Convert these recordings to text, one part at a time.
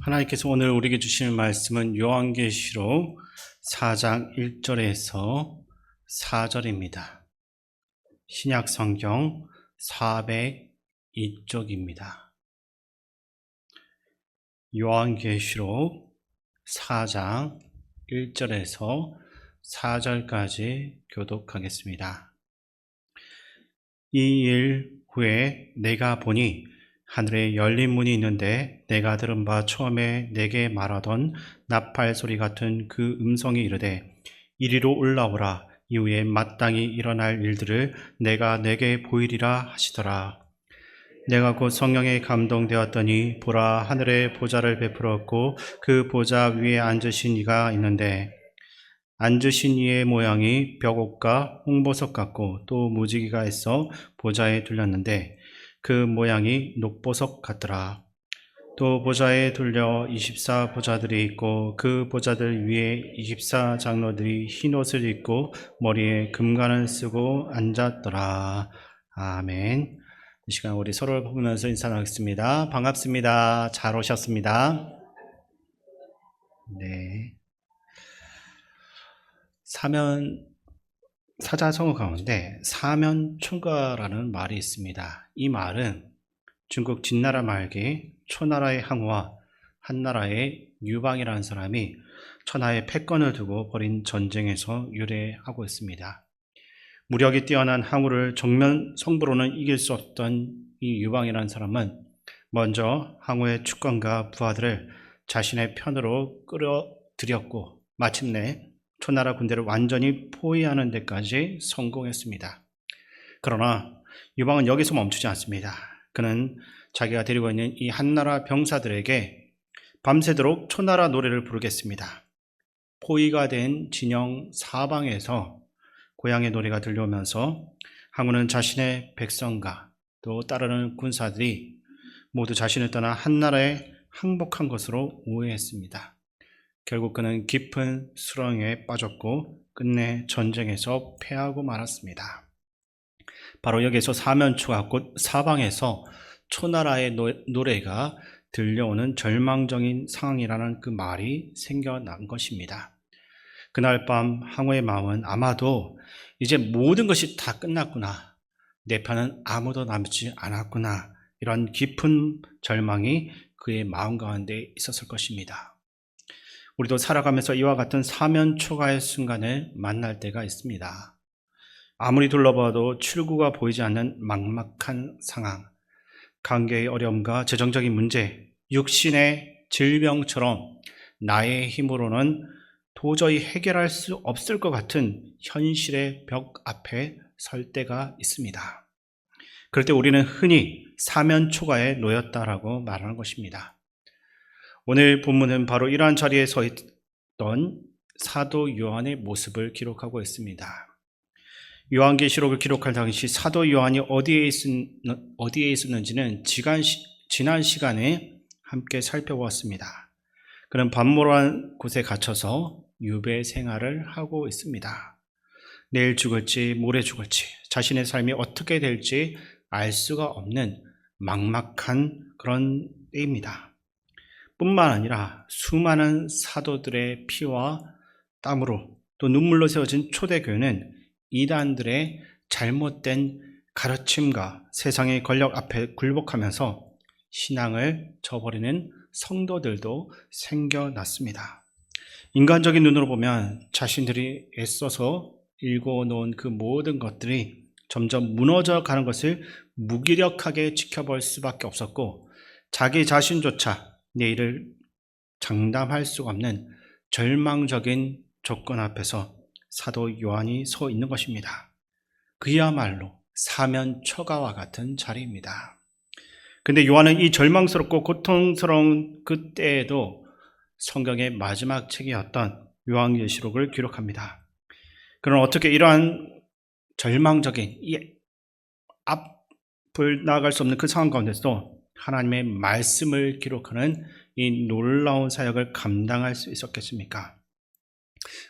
하나님께서 오늘 우리에게 주시는 말씀은 요한계시록 4장 1절에서 4절입니다. 신약성경 402쪽입니다. 요한계시록 4장 1절에서 4절까지 교독하겠습니다. 이 일 후에 내가 보니 하늘에 열린 문이 있는데 내가 들은 바 처음에 내게 말하던 나팔 소리 같은 그 음성이 이르되 이리로 올라오라. 이후에 마땅히 일어날 일들을 내가 내게 보이리라 하시더라. 내가 곧 성령에 감동되었더니 보라, 하늘에 보좌를 베풀었고 그 보좌 위에 앉으신 이가 있는데 앉으신 이의 모양이 벽옥과 홍보석 같고 또 무지개가 있어 보좌에 둘렸는데 그 모양이 녹보석 같더라. 또 보좌에 둘려 24 보좌들이 있고 그 보좌들 위에 24 장로들이 흰 옷을 입고 머리에 금관을 쓰고 앉았더라. 아멘. 이 시간 우리 서로를 보면서 인사 나누겠습니다. 반갑습니다. 잘 오셨습니다. 네. 사자성어 가운데 사면초가라는 말이 있습니다. 이 말은 중국 진나라 말기 초나라의 항우와 한나라의 유방이라는 사람이 천하에 패권을 두고 벌인 전쟁에서 유래하고 있습니다. 무력이 뛰어난 항우를 정면 성부로는 이길 수 없던 이 유방이라는 사람은 먼저 항우의 축관과 부하들을 자신의 편으로 끌어들였고 마침내 초나라 군대를 완전히 포위하는 데까지 성공했습니다. 그러나 유방은 여기서 멈추지 않습니다. 그는 자기가 데리고 있는 이 한나라 병사들에게 밤새도록 초나라 노래를 부르겠습니다. 포위가 된 진영 사방에서 고향의 노래가 들려오면서 항우는 자신의 백성과 또 따르는 군사들이 모두 자신을 떠나 한나라에 항복한 것으로 오해했습니다. 결국 그는 깊은 수렁에 빠졌고 끝내 전쟁에서 패하고 말았습니다. 바로 여기에서 사면초가 곧 사방에서 초나라의 노래가 들려오는 절망적인 상황이라는 그 말이 생겨난 것입니다. 그날 밤 항우의 마음은 아마도 이제 모든 것이 다 끝났구나, 내 편은 아무도 남지 않았구나, 이런 깊은 절망이 그의 마음 가운데 있었을 것입니다. 우리도 살아가면서 이와 같은 사면초가의 순간을 만날 때가 있습니다. 아무리 둘러봐도 출구가 보이지 않는 막막한 상황, 관계의 어려움과 재정적인 문제, 육신의 질병처럼 나의 힘으로는 도저히 해결할 수 없을 것 같은 현실의 벽 앞에 설 때가 있습니다. 그럴 때 우리는 흔히 사면초가에 놓였다라고 말하는 것입니다. 오늘 본문은 바로 이러한 자리에 서 있던 사도 요한의 모습을 기록하고 있습니다. 요한계시록을 기록할 당시 사도 요한이 어디에 있었는지는 지난 시간에 함께 살펴보았습니다. 그는 밤모란 곳에 갇혀서 유배 생활을 하고 있습니다. 내일 죽을지 모레 죽을지 자신의 삶이 어떻게 될지 알 수가 없는 막막한 그런 때입니다. 뿐만 아니라 수많은 사도들의 피와 땀으로 또 눈물로 세워진 초대교회는 이단들의 잘못된 가르침과 세상의 권력 앞에 굴복하면서 신앙을 저버리는 성도들도 생겨났습니다. 인간적인 눈으로 보면 자신들이 애써서 일궈놓은 그 모든 것들이 점점 무너져 가는 것을 무기력하게 지켜볼 수밖에 없었고 자기 자신조차 내일을 장담할 수가 없는 절망적인 조건 앞에서 사도 요한이 서 있는 것입니다. 그야말로 사면초가와 같은 자리입니다. 근데 요한은 이 절망스럽고 고통스러운 그때에도 성경의 마지막 책이었던 요한계시록을 기록합니다. 그는 어떻게 이러한 절망적인 이 앞을 나아갈 수 없는 그 상황 가운데서도 하나님의 말씀을 기록하는 이 놀라운 사역을 감당할 수 있었겠습니까?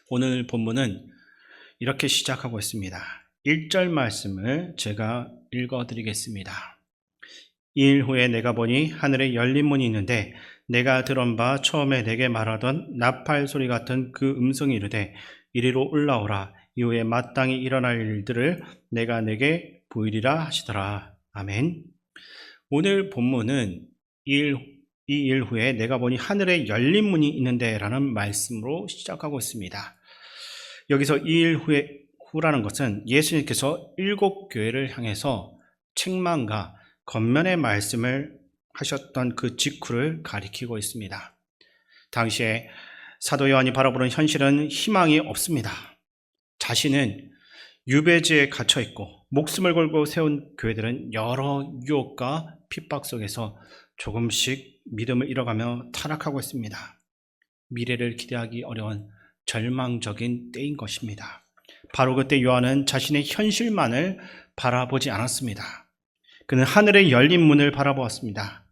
오늘 본문은 이렇게 시작하고 있습니다. 1절 말씀을 제가 읽어드리겠습니다. 이 일 후에 내가 보니 하늘에 열린 문이 있는데 내가 들은 바 처음에 내게 말하던 나팔 소리 같은 그 음성이 이르되 이리로 올라오라. 이후에 마땅히 일어날 일들을 내가 내게 보이리라 하시더라. 아멘. 오늘 본문은 이 일 후에 내가 보니 하늘에 열린 문이 있는데 라는 말씀으로 시작하고 있습니다. 여기서 이 일 후라는 것은 예수님께서 7교회를 향해서 책망과 권면의 말씀을 하셨던 그 직후를 가리키고 있습니다. 당시에 사도 요한이 바라보는 현실은 희망이 없습니다. 자신은 유배지에 갇혀 있고 목숨을 걸고 세운 교회들은 여러 유혹과 핍박 속에서 조금씩 믿음을 잃어가며 타락하고 있습니다. 미래를 기대하기 어려운 절망적인 때인 것입니다. 바로 그때 요한은 자신의 현실만을 바라보지 않았습니다. 그는 하늘의 열린 문을 바라보았습니다.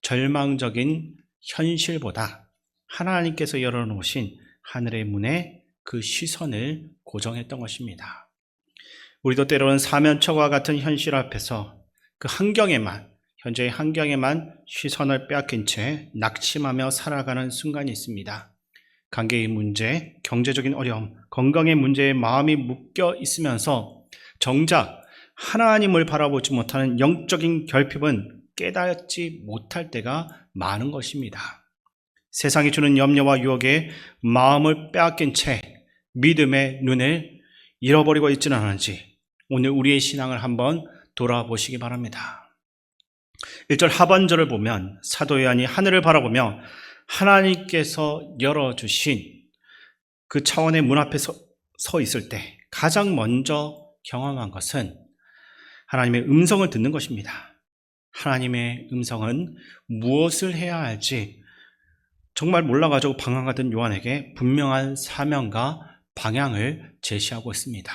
절망적인 현실보다 하나님께서 열어놓으신 하늘의 문에 그 시선을 고정했던 것입니다. 우리도 때로는 사면초가 같은 현실 앞에서 그 현재의 환경에만 시선을 빼앗긴 채 낙심하며 살아가는 순간이 있습니다. 관계의 문제, 경제적인 어려움, 건강의 문제에 마음이 묶여 있으면서 정작 하나님을 바라보지 못하는 영적인 결핍은 깨닫지 못할 때가 많은 것입니다. 세상이 주는 염려와 유혹에 마음을 빼앗긴 채 믿음의 눈을 잃어버리고 있지는 않은지 오늘 우리의 신앙을 한번 돌아보시기 바랍니다. 1절 하반절을 보면 사도 요한이 하늘을 바라보며 하나님께서 열어주신 그 차원의 문 앞에 서 있을 때 가장 먼저 경험한 것은 하나님의 음성을 듣는 것입니다. 하나님의 음성은 무엇을 해야 할지 정말 몰라가지고 방황하던 요한에게 분명한 사명과 방향을 제시하고 있습니다.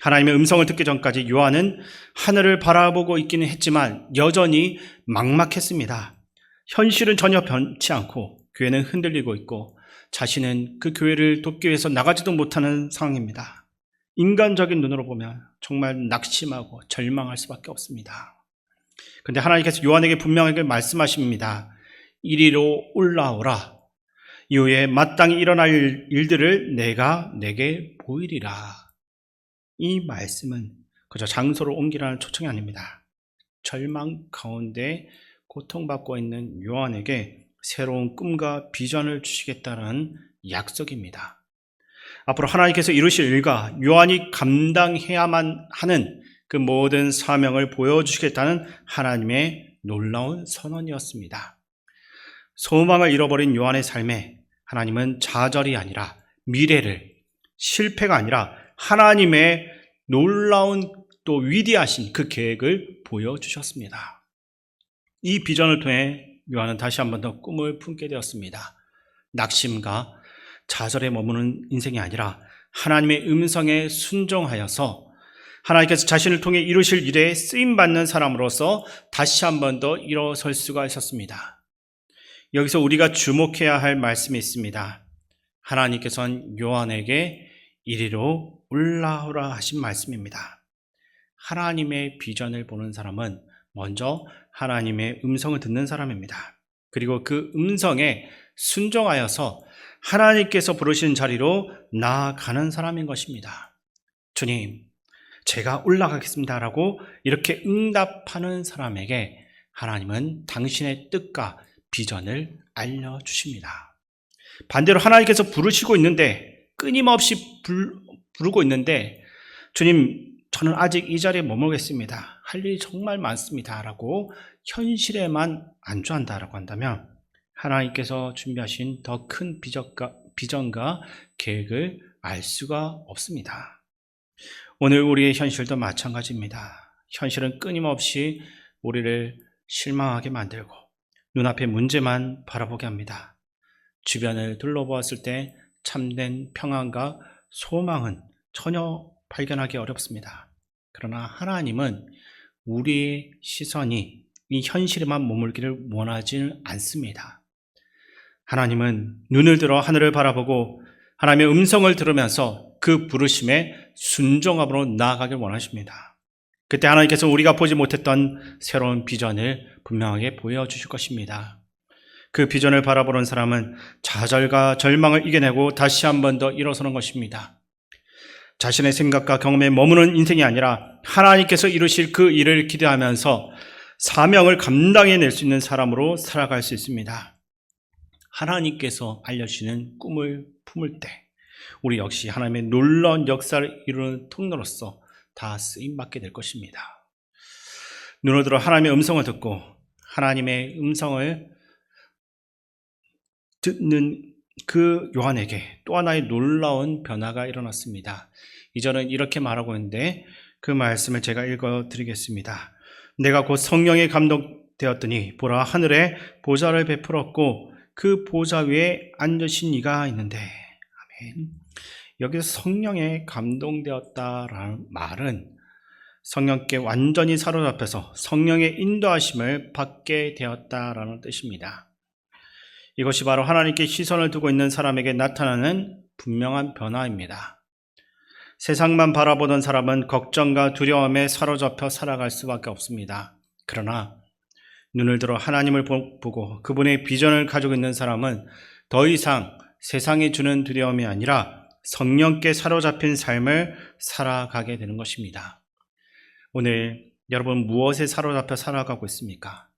하나님의 음성을 듣기 전까지 요한은 하늘을 바라보고 있기는 했지만 여전히 막막했습니다. 현실은 전혀 변치 않고 교회는 흔들리고 있고 자신은 그 교회를 돕기 위해서 나가지도 못하는 상황입니다. 인간적인 눈으로 보면 정말 낙심하고 절망할 수밖에 없습니다. 그런데 하나님께서 요한에게 분명하게 말씀하십니다. 이리로 올라오라. 이후에 마땅히 일어날 일들을 내가 내게 보이리라. 이 말씀은 그저 장소를 옮기라는 초청이 아닙니다. 절망 가운데 고통받고 있는 요한에게 새로운 꿈과 비전을 주시겠다는 약속입니다. 앞으로 하나님께서 이루실 일과 요한이 감당해야만 하는 그 모든 사명을 보여주시겠다는 하나님의 놀라운 선언이었습니다. 소망을 잃어버린 요한의 삶에 하나님은 좌절이 아니라 미래를, 실패가 아니라 하나님의 놀라운 또 위대하신 그 계획을 보여주셨습니다. 이 비전을 통해 요한은 다시 한 번 더 꿈을 품게 되었습니다. 낙심과 좌절에 머무는 인생이 아니라 하나님의 음성에 순종하여서 하나님께서 자신을 통해 이루실 일에 쓰임받는 사람으로서 다시 한 번 더 일어설 수가 있었습니다. 여기서 우리가 주목해야 할 말씀이 있습니다. 하나님께서는 요한에게 이리로 올라오라 하신 말씀입니다. 하나님의 비전을 보는 사람은 먼저 하나님의 음성을 듣는 사람입니다. 그리고 그 음성에 순종하여서 하나님께서 부르시는 자리로 나아가는 사람인 것입니다. 주님, 제가 올라가겠습니다 라고 이렇게 응답하는 사람에게 하나님은 당신의 뜻과 비전을 알려주십니다. 반대로 하나님께서 부르시고 있는데 끊임없이 부르고 있는데 주님, 저는 아직 이 자리에 머물겠습니다. 할 일이 정말 많습니다 라고 현실에만 안주한다라고 한다면 하나님께서 준비하신 더 큰 비전과 계획을 알 수가 없습니다. 오늘 우리의 현실도 마찬가지입니다. 현실은 끊임없이 우리를 실망하게 만들고 눈앞의 문제만 바라보게 합니다. 주변을 둘러보았을 때 참된 평안과 소망은 전혀 발견하기 어렵습니다. 그러나 하나님은 우리의 시선이 이 현실에만 머물기를 원하지는 않습니다. 하나님은 눈을 들어 하늘을 바라보고 하나님의 음성을 들으면서 그 부르심에 순종함으로 나아가길 원하십니다. 그때 하나님께서 우리가 보지 못했던 새로운 비전을 분명하게 보여주실 것입니다. 그 비전을 바라보는 사람은 좌절과 절망을 이겨내고 다시 한 번 더 일어서는 것입니다. 자신의 생각과 경험에 머무는 인생이 아니라 하나님께서 이루실 그 일을 기대하면서 사명을 감당해낼 수 있는 사람으로 살아갈 수 있습니다. 하나님께서 알려주시는 꿈을 품을 때 우리 역시 하나님의 놀라운 역사를 이루는 통로로서 다 쓰임받게 될 것입니다. 눈을 들어 하나님의 음성을 듣고 하나님의 음성을 듣는 그 요한에게 또 하나의 놀라운 변화가 일어났습니다. 이전은 이렇게 말하고 있는데 그 말씀을 제가 읽어드리겠습니다. 내가 곧 성령에 감동되었더니 보라 하늘에 보좌를 베풀었고 그 보좌 위에 앉으신 이가 있는데, 아멘. 여기서 성령에 감동되었다라는 말은 성령께 완전히 사로잡혀서 성령의 인도하심을 받게 되었다라는 뜻입니다. 이것이 바로 하나님께 시선을 두고 있는 사람에게 나타나는 분명한 변화입니다. 세상만 바라보던 사람은 걱정과 두려움에 사로잡혀 살아갈 수밖에 없습니다. 그러나 눈을 들어 하나님을 보고 그분의 비전을 가지고 있는 사람은 더 이상 세상이 주는 두려움이 아니라 성령께 사로잡힌 삶을 살아가게 되는 것입니다. 오늘 여러분 무엇에 사로잡혀 살아가고 있습니까?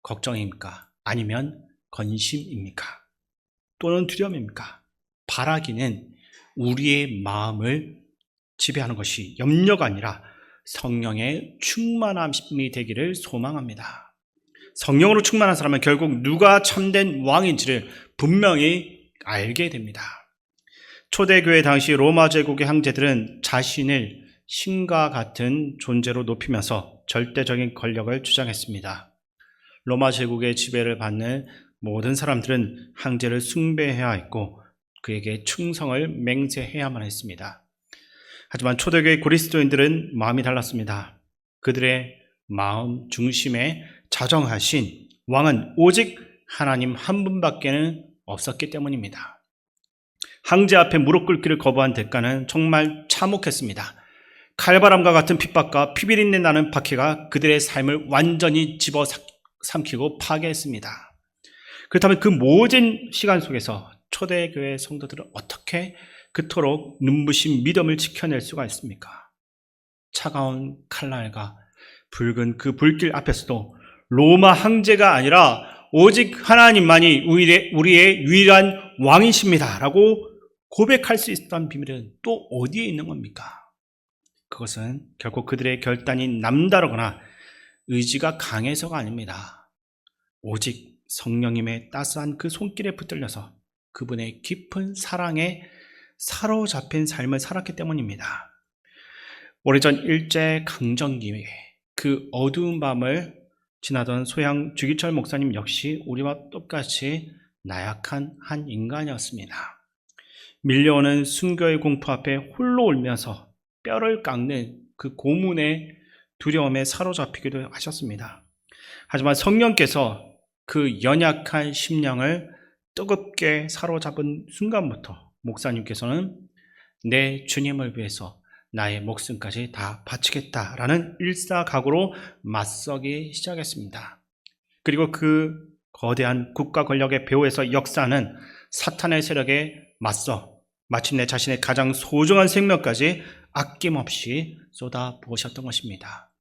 걱정입니까? 아니면 건심입니까? 또는 두려움입니까? 바라기는 우리의 마음을 지배하는 것이 염려가 아니라 성령의 충만함이 되기를 소망합니다. 성령으로 충만한 사람은 결국 누가 참된 왕인지를 분명히 알게 됩니다. 초대교회 당시 로마 제국의 황제들은 자신을 신과 같은 존재로 높이면서 절대적인 권력을 주장했습니다. 로마 제국의 지배를 받는 모든 사람들은 황제를 숭배해야 했고 그에게 충성을 맹세해야만 했습니다. 하지만 초대교회 그리스도인들은 마음이 달랐습니다. 그들의 마음 중심에 자정하신 왕은 오직 하나님 한 분밖에는 없었기 때문입니다. 황제 앞에 무릎 꿇기를 거부한 대가는 정말 참혹했습니다. 칼바람과 같은 핍박과 피비린내 나는 박해가 그들의 삶을 완전히 집어삼키고 파괴했습니다. 그렇다면 그 모든 시간 속에서 초대교회 성도들은 어떻게 그토록 눈부신 믿음을 지켜낼 수가 있습니까? 차가운 칼날과 붉은 그 불길 앞에서도 로마 황제가 아니라 오직 하나님만이 우리의 유일한 왕이십니다 라고 고백할 수 있었던 비밀은 또 어디에 있는 겁니까? 그것은 결국 그들의 결단이 남다르거나 의지가 강해서가 아닙니다. 오직 성령님의 따스한 그 손길에 붙들려서 그분의 깊은 사랑에 사로잡힌 삶을 살았기 때문입니다. 오래전 일제강점기에 그 어두운 밤을 지나던 소양 주기철 목사님 역시 우리와 똑같이 나약한 한 인간이었습니다. 밀려오는 순교의 공포 앞에 홀로 울면서 뼈를 깎는 그 고문의 두려움에 사로잡히기도 하셨습니다. 하지만 성령께서 그 연약한 심령을 뜨겁게 사로잡은 순간부터 목사님께서는 내 주님을 위해서 나의 목숨까지 다 바치겠다라는 일사각오로 맞서기 시작했습니다. 그리고 그 거대한 국가 권력의 배후에서 역사하는 사탄의 세력에 맞서 마침내 자신의 가장 소중한 생명까지 아낌없이 쏟아부으셨던 것입니다.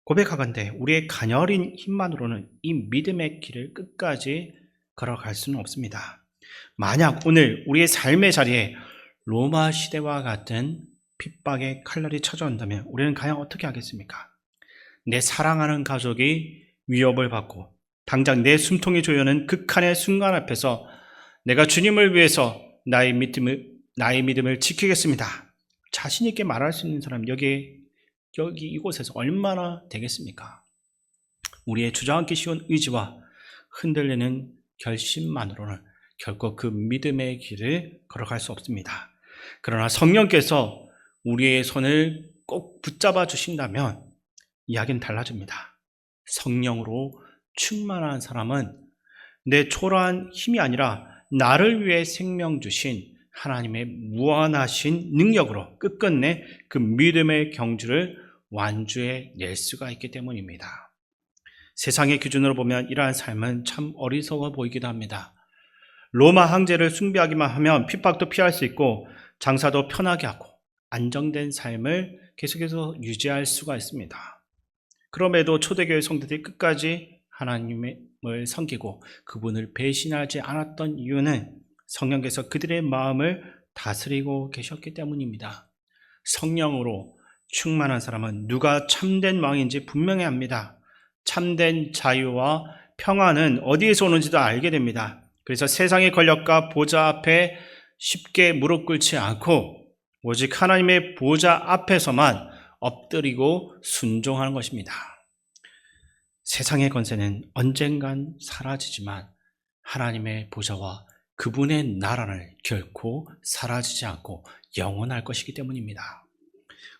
고백하건대 우리의 가녀린 힘만으로는 이 믿음의 길을 끝까지 걸어갈 수는 없습니다. 만약 오늘 우리의 삶의 자리에 로마 시대와 같은 핍박의 칼날이 찾아온다면 우리는 과연 어떻게 하겠습니까? 내 사랑하는 가족이 위협을 받고 당장 내 숨통이 조여오는 극한의 순간 앞에서 내가 주님을 위해서 나의 믿음을 지키겠습니다. 자신 있게 말할 수 있는 사람 여기 이곳에서 얼마나 되겠습니까? 우리의 주저앉기 쉬운 의지와 흔들리는 결심만으로는 결코 그 믿음의 길을 걸어갈 수 없습니다. 그러나 성령께서 우리의 손을 꼭 붙잡아 주신다면 이야기는 달라집니다. 성령으로 충만한 사람은 내 초라한 힘이 아니라 나를 위해 생명 주신 하나님의 무한하신 능력으로 끝끝내 그 믿음의 경주를 완주해 낼 수가 있기 때문입니다. 세상의 기준으로 보면 이러한 삶은 참 어리석어 보이기도 합니다. 로마 황제를 숭배하기만 하면 핍박도 피할 수 있고 장사도 편하게 하고 안정된 삶을 계속해서 유지할 수가 있습니다. 그럼에도 초대교회 성도들이 끝까지 하나님을 섬기고 그분을 배신하지 않았던 이유는 성령께서 그들의 마음을 다스리고 계셨기 때문입니다. 성령으로 충만한 사람은 누가 참된 왕인지 분명히 압니다. 참된 자유와 평안은 어디에서 오는지도 알게 됩니다. 그래서 세상의 권력과 보좌 앞에 쉽게 무릎 꿇지 않고 오직 하나님의 보좌 앞에서만 엎드리고 순종하는 것입니다. 세상의 권세는 언젠간 사라지지만 하나님의 보좌와 그분의 나라는 결코 사라지지 않고 영원할 것이기 때문입니다.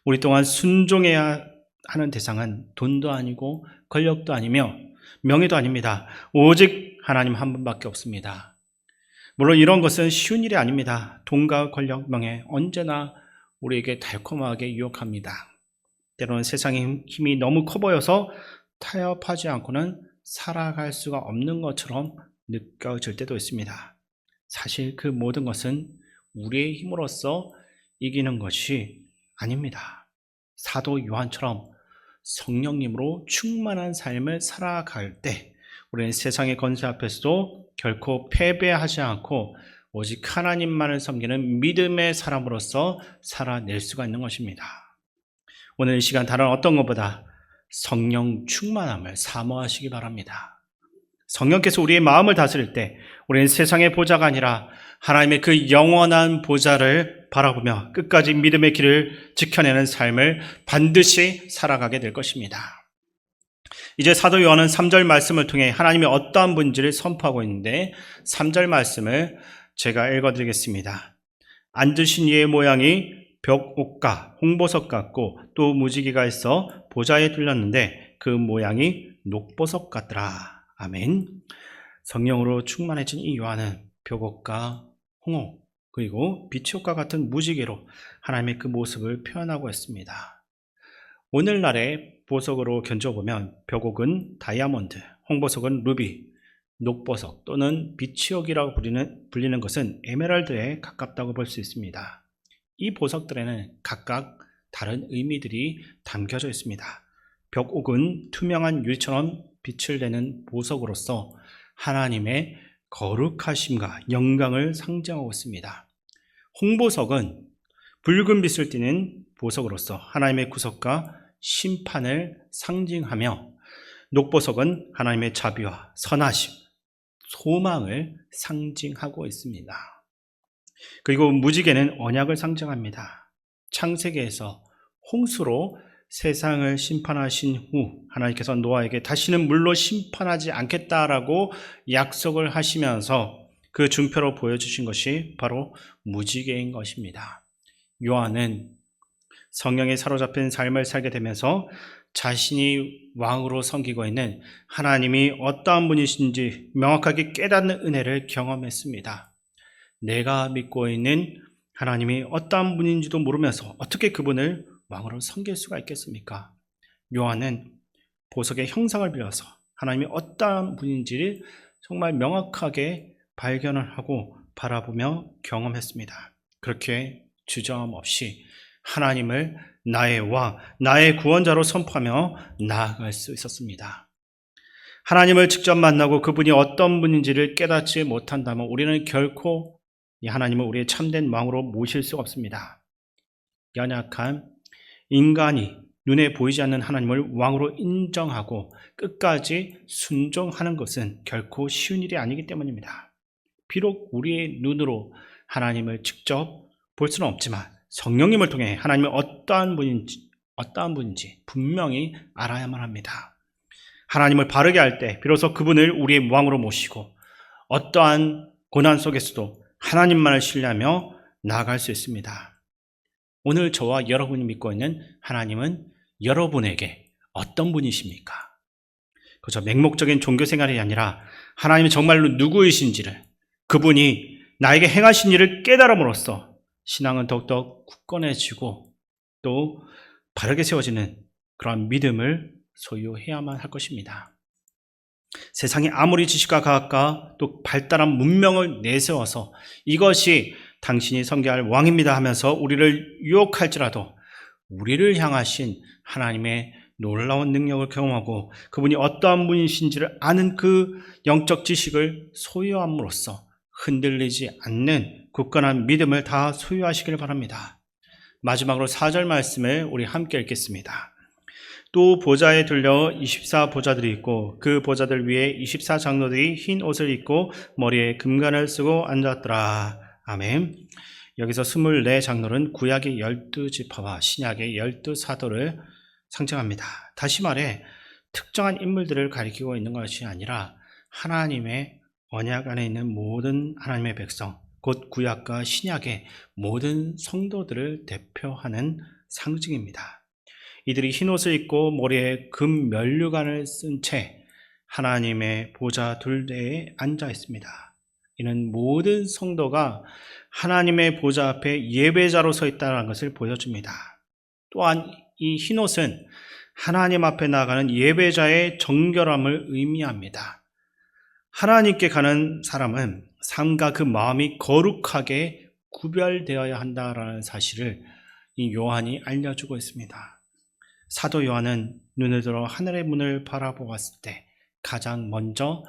우리 또한 순종해야 하는 대상은 돈도 아니고 권력도 아니며 명예도 아닙니다. 오직 하나님 한 분밖에 없습니다. 물론 이런 것은 쉬운 일이 아닙니다. 돈과 권력, 명예 언제나 우리에게 달콤하게 유혹합니다. 때로는 세상의 힘이 너무 커 보여서 타협하지 않고는 살아갈 수가 없는 것처럼 느껴질 때도 있습니다. 사실 그 모든 것은 우리의 힘으로써 이기는 것이 아닙니다. 사도 요한처럼 성령님으로 충만한 삶을 살아갈 때 우리는 세상의 권세 앞에서도 결코 패배하지 않고 오직 하나님만을 섬기는 믿음의 사람으로서 살아낼 수가 있는 것입니다. 오늘 이 시간 다른 어떤 것보다 성령 충만함을 사모하시기 바랍니다. 성령께서 우리의 마음을 다스릴 때 우리는 세상의 보좌가 아니라 하나님의 그 영원한 보좌를 바라보며 끝까지 믿음의 길을 지켜내는 삶을 반드시 살아가게 될 것입니다. 이제 사도 요한은 3절 말씀을 통해 하나님의 어떠한 분인지를 선포하고 있는데 3절 말씀을 제가 읽어드리겠습니다. 앉으신 이의 모양이 벽옥과 홍보석 같고 또 무지개가 있어 보좌에 둘렸는데 그 모양이 녹보석 같더라. 아멘. 성령으로 충만해진 이 요한은 벽옥과 홍옥 그리고 빛의 옷과 같은 무지개로 하나님의 그 모습을 표현하고 있습니다. 오늘날의 보석으로 견져보면 벽옥은 다이아몬드, 홍보석은 루비, 녹보석 또는 빛의 옷이라고 불리는 것은 에메랄드에 가깝다고 볼 수 있습니다. 이 보석들에는 각각 다른 의미들이 담겨져 있습니다. 벽옥은 투명한 유리처럼 빛을 내는 보석으로서 하나님의 거룩하심과 영광을 상징하고 있습니다. 홍보석은 붉은 빛을 띠는 보석으로서 하나님의 구속과 심판을 상징하며 녹보석은 하나님의 자비와 선하심, 소망을 상징하고 있습니다. 그리고 무지개는 언약을 상징합니다. 창세기에서 홍수로 세상을 심판하신 후 하나님께서 노아에게 다시는 물로 심판하지 않겠다라고 약속을 하시면서 그 증표로 보여주신 것이 바로 무지개인 것입니다. 요한은 성령에 사로잡힌 삶을 살게 되면서 자신이 왕으로 섬기고 있는 하나님이 어떠한 분이신지 명확하게 깨닫는 은혜를 경험했습니다. 내가 믿고 있는 하나님이 어떠한 분인지도 모르면서 어떻게 그분을 왕으로 섬길 수가 있겠습니까? 요한은 보석의 형상을 빌려서 하나님이 어떠한 분인지를 정말 명확하게 발견을 하고 바라보며 경험했습니다. 그렇게 주저함 없이 하나님을 나의 왕, 나의 구원자로 선포하며 나아갈 수 있었습니다. 하나님을 직접 만나고 그분이 어떤 분인지를 깨닫지 못한다면 우리는 결코 이 하나님을 우리의 참된 왕으로 모실 수가 없습니다. 연약한 인간이 눈에 보이지 않는 하나님을 왕으로 인정하고 끝까지 순종하는 것은 결코 쉬운 일이 아니기 때문입니다. 비록 우리의 눈으로 하나님을 직접 볼 수는 없지만 성령님을 통해 하나님이 어떠한 분인지 분명히 알아야만 합니다. 하나님을 바르게 할 때 비로소 그분을 우리의 왕으로 모시고 어떠한 고난 속에서도 하나님만을 신뢰하며 나아갈 수 있습니다. 오늘 저와 여러분이 믿고 있는 하나님은 여러분에게 어떤 분이십니까? 그저 맹목적인 종교 생활이 아니라 하나님이 정말로 누구이신지를 그분이 나에게 행하신 일을 깨달음으로써 신앙은 더욱더 굳건해지고 또 바르게 세워지는 그런 믿음을 소유해야만 할 것입니다. 세상이 아무리 지식과 과학과 또 발달한 문명을 내세워서 이것이 당신이 섬겨야 할 왕입니다 하면서 우리를 유혹할지라도 우리를 향하신 하나님의 놀라운 능력을 경험하고 그분이 어떠한 분이신지를 아는 그 영적 지식을 소유함으로써 흔들리지 않는 굳건한 믿음을 다 소유하시길 바랍니다. 마지막으로 4절 말씀을 우리 함께 읽겠습니다. 또 보좌에 들려 24보좌들이 있고 그 보좌들 위에 24장로들이 흰 옷을 입고 머리에 금관을 쓰고 앉았더라. 아멘. 여기서 24장로는 구약의 12지파와 신약의 12사도를 상징합니다. 다시 말해 특정한 인물들을 가리키고 있는 것이 아니라 하나님의 언약 안에 있는 모든 하나님의 백성, 곧 구약과 신약의 모든 성도들을 대표하는 상징입니다. 이들이 흰옷을 입고 머리에 금 면류관을 쓴 채 하나님의 보좌 둘레에 앉아 있습니다. 이는 모든 성도가 하나님의 보좌 앞에 예배자로 서 있다는 것을 보여줍니다. 또한 이 흰옷은 하나님 앞에 나아가는 예배자의 정결함을 의미합니다. 하나님께 가는 사람은 삶과 그 마음이 거룩하게 구별되어야 한다는 사실을 이 요한이 알려주고 있습니다. 사도 요한은 눈을 들어 하늘의 문을 바라보았을 때 가장 먼저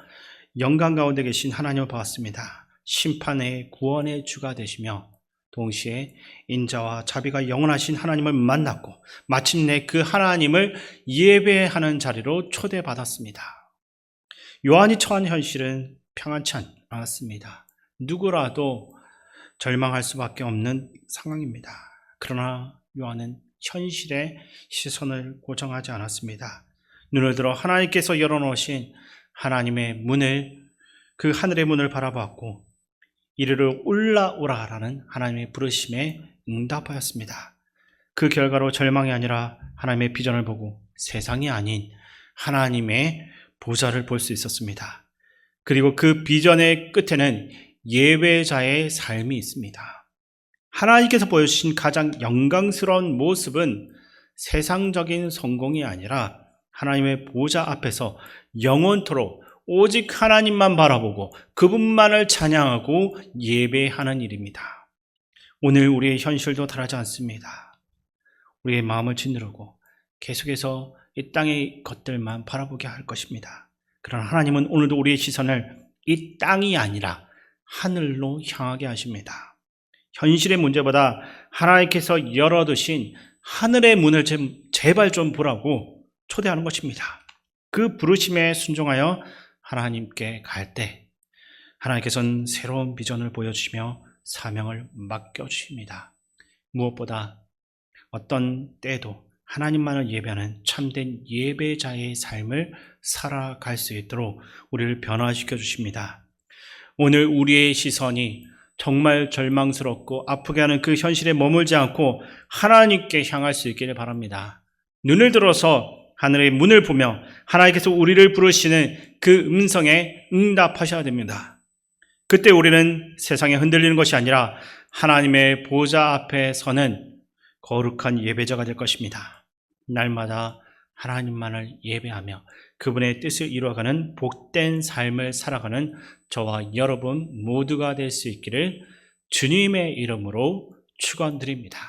영광 가운데 계신 하나님을 보았습니다. 심판의 구원의 주가 되시며 동시에 인자와 자비가 영원하신 하나님을 만났고 마침내 그 하나님을 예배하는 자리로 초대받았습니다. 요한이 처한 현실은 평안치 않았습니다. 누구라도 절망할 수밖에 없는 상황입니다. 그러나 요한은 현실에 시선을 고정하지 않았습니다. 눈을 들어 하나님께서 열어놓으신 하나님의 문을, 그 하늘의 문을 바라보았고 이르러 올라오라라는 하나님의 부르심에 응답하였습니다. 그 결과로 절망이 아니라 하나님의 비전을 보고 세상이 아닌 하나님의 보좌를 볼 수 있었습니다. 그리고 그 비전의 끝에는 예배자의 삶이 있습니다. 하나님께서 보여주신 가장 영광스러운 모습은 세상적인 성공이 아니라 하나님의 보좌 앞에서 영원토록 오직 하나님만 바라보고 그분만을 찬양하고 예배하는 일입니다. 오늘 우리의 현실도 다르지 않습니다. 우리의 마음을 짓누르고 계속해서 이 땅의 것들만 바라보게 할 것입니다. 그러나 하나님은 오늘도 우리의 시선을 이 땅이 아니라 하늘로 향하게 하십니다. 현실의 문제보다 하나님께서 열어두신 하늘의 문을 제발 좀 보라고 초대하는 것입니다. 그 부르심에 순종하여 하나님께 갈 때 하나님께서는 새로운 비전을 보여주시며 사명을 맡겨주십니다. 무엇보다 어떤 때에도 하나님만을 예배하는 참된 예배자의 삶을 살아갈 수 있도록 우리를 변화시켜 주십니다. 오늘 우리의 시선이 정말 절망스럽고 아프게 하는 그 현실에 머물지 않고 하나님께 향할 수 있기를 바랍니다. 눈을 들어서 하늘의 문을 보며 하나님께서 우리를 부르시는 그 음성에 응답하셔야 됩니다. 그때 우리는 세상에 흔들리는 것이 아니라 하나님의 보좌 앞에 서는 거룩한 예배자가 될 것입니다. 날마다 하나님만을 예배하며 그분의 뜻을 이루어가는 복된 삶을 살아가는 저와 여러분 모두가 될 수 있기를 주님의 이름으로 축원드립니다.